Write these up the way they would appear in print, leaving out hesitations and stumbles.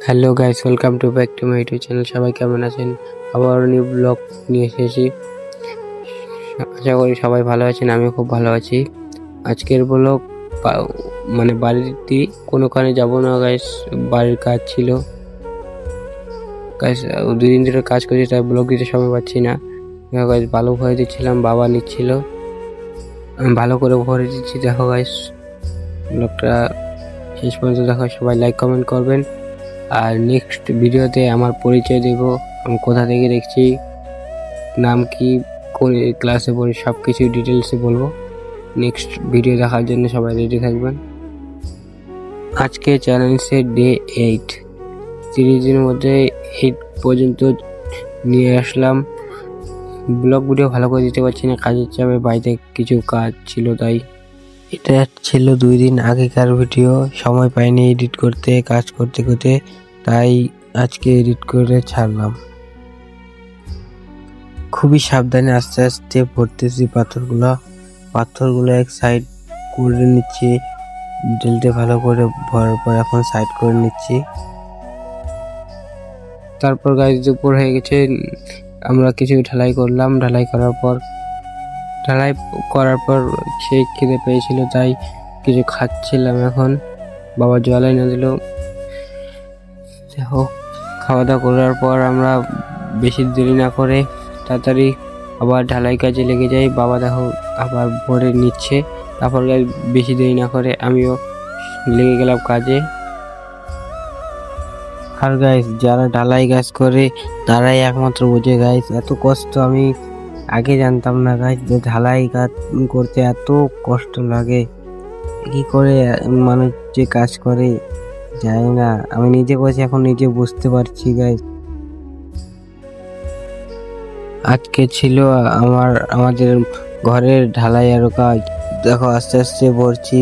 Hello guys, welcome to back to my YouTube channel. সবাই কেমন আছেন? আবার নিউ ব্লগ নিয়ে এসেছি। আশা করি সবাই ভালো আছেন, আমিও খুব ভালো আছি। আজকের ব্লগ মানে বাড়িতে কোনোখানে যাব না গাইস, বাড়ির কাজ ছিল গাইস। 2 দিন ধরে কাজ করছি, তাই ব্লগ দিতে সময় পাচ্ছি না গাইস। ভালো ভরে দিচ্ছিলাম, বাবা নিচ্ছিল, আমি ভালো করে ভরে দিচ্ছি। দেখো গাইস, ব্লগটা শেষ পর্যন্ত দেখো। সবাই লাইক কমেন্ট করবেন। আর নেক্সট ভিডিওতে আমার পরিচয় দেব, আমি কোথা থেকে দেখছি, নাম কি, কোন ক্লাসে পড়ি, সব কিছু ডিটেলসে বলবো। নেক্সট ভিডিও দেখার জন্য সবাই রেডি থাকবেন। আজকে চ্যালেঞ্জের ডে 8, 30 দিনের মধ্যে 8 পর্যন্ত নিয়ে আসলাম। ব্লগ ভিডিও ভালো করে দিতে পারছি না, কাজের চাপে, বাড়িতে কিছু কাজ ছিল, তাই এটা ছিল 2 দিন আগেকার ভিডিও। সময় পাইনি এডিট করতে, কাজ করতে করতে, তাই আজকে এডিট করে ছাড়লাম। খুবই সাবধানে আস্তে আস্তে ভরতেছি পাথরগুলো এক সাইড করে নিচ্ছি, ডিটেলটা ভালো করে ভরার পর এখন সাইড করে নিচ্ছি। তারপর গাইস দুপুর হয়ে গেছে, আমরা কিছু ঢালাই করলাম। ঢালাই করার পর সেই খিদে পেয়েছিল, তাই কিছু খাচ্ছিলাম। এখন বাবা জল এনে দিল। খাওয়া দাওয়া করার পর আমরা বেশি দেরি না করে তাড়াতাড়ি আবার ঢালাই কাজে লেগে যাই। বাবা দেখো আবার ভরে নিচ্ছে। তারপর বেশি দেরি না করে আমিও লেগে গেলাম কাজে। আর গাইস, যারা ঢালাই কাজ করে তারাই একমাত্র বোঝে গাইস, এত কষ্ট আমি আগে জানতাম না গাইস, যে ঢালাই কাজ করতে এত কষ্ট লাগে। কি করে মানুষ যে কাজ করে জানি না, আমি নিজে বসে এখন নিজে বুঝতে পারছি গাইস। আজকে ছিল আমাদের ঘরের ঢালাই আরো কাজ। দেখো আস্তে আস্তে ভরছি,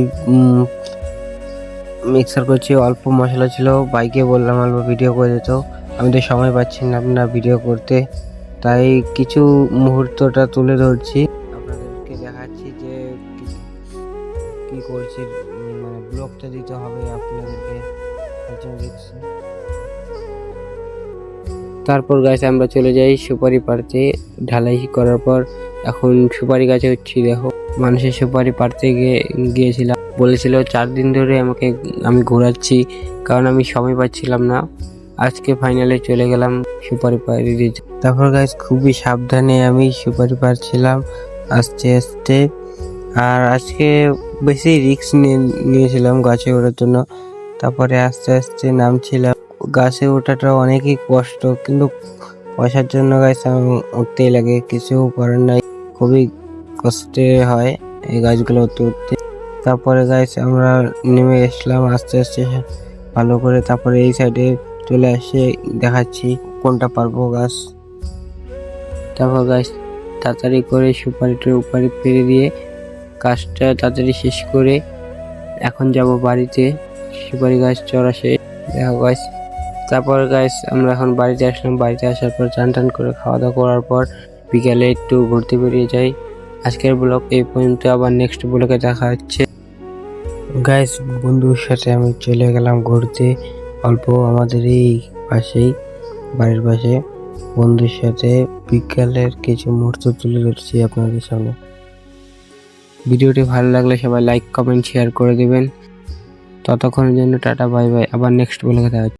মিক্সার করছি। অল্প মশলা ছিল, বাইকে বললাম অল্প ভিডিও করে দিত, আমি তো সময় পাচ্ছি না ভিডিও করতে, তাই কিছু মুহূর্তটা তুলে ধরছি, আপনাদেরকে দেখাচ্ছি যে কি করছি। মানে ব্লগটা দিতে হবে আপনাদেরকে। তারপর গাছে আমরা চলে যাই সুপারি পাড়তে। ঢালাই করার পর এখন সুপারি গাছে হচ্ছি। দেখো, মানুষের সুপারি পাড়তে গিয়েছিলাম, বলেছিল 4 দিন ধরে আমি ঘোরাচ্ছি, কারণ আমি সময় পাচ্ছিলাম না। আজকে ফাইনালে চলে গেলাম সুপারি পাড়ি দিতে। তারপর গাছ খুবই সাবধানে আমি সুপারি পাড়ছিলাম আস্তে আস্তে। আর আজকে বেশি রিস্ক নিয়েছিলাম গাছে ওঠার জন্য। তারপরে আস্তে আস্তে নামছিলাম। গাছে ওঠাটা অনেকই কষ্ট, কিন্তু পয়সার জন্য গাছ উঠতেই লাগে, কিছু করার নাই। খুবই কষ্টে হয় এই গাছগুলো উঠতে। তারপরে গাছ আমরা নেমে আসলাম আস্তে আস্তে ভালো করে। তারপরে এই সাইডে চলে আসে দেখাচ্ছি কোনটা পারবো গাছ। তারপর গাছ তাড়াতাড়ি করে সুপারিটার উপরে ফেলে দিয়ে কাজটা তাড়াতাড়ি শেষ করে এখন যাব বাড়িতে। সুপারি গাছ চড়া শেষ। দেখো গাছ, তারপর গাছ আমরা এখন বাড়িতে আসলাম। বাড়িতে আসার পর চান করে খাওয়া দাওয়া করার পর বিকালে একটু ঘুরতে বেরিয়ে যাই। আজকের ব্লগ এই পর্যন্ত, আবার নেক্সট ব্লগে দেখা হচ্ছে। গাইস, বন্ধুর সাথে আমি চলে গেলাম ঘুরতে, অল্প আমাদের এই পাশেই, বাড়ির পাশে। বন্ধুর সাথে বিকালের কিছু মুহূর্ত তুলে ধরছি আপনাদের সামনে। ভিডিওটি ভালো লাগলে সবাই লাইক কমেন্ট শেয়ার করে দেবেন। ততক্ষণের জন্য টাটা, বাই বাই, আবার নেক্সট ব্লগে দেখা হচ্ছে।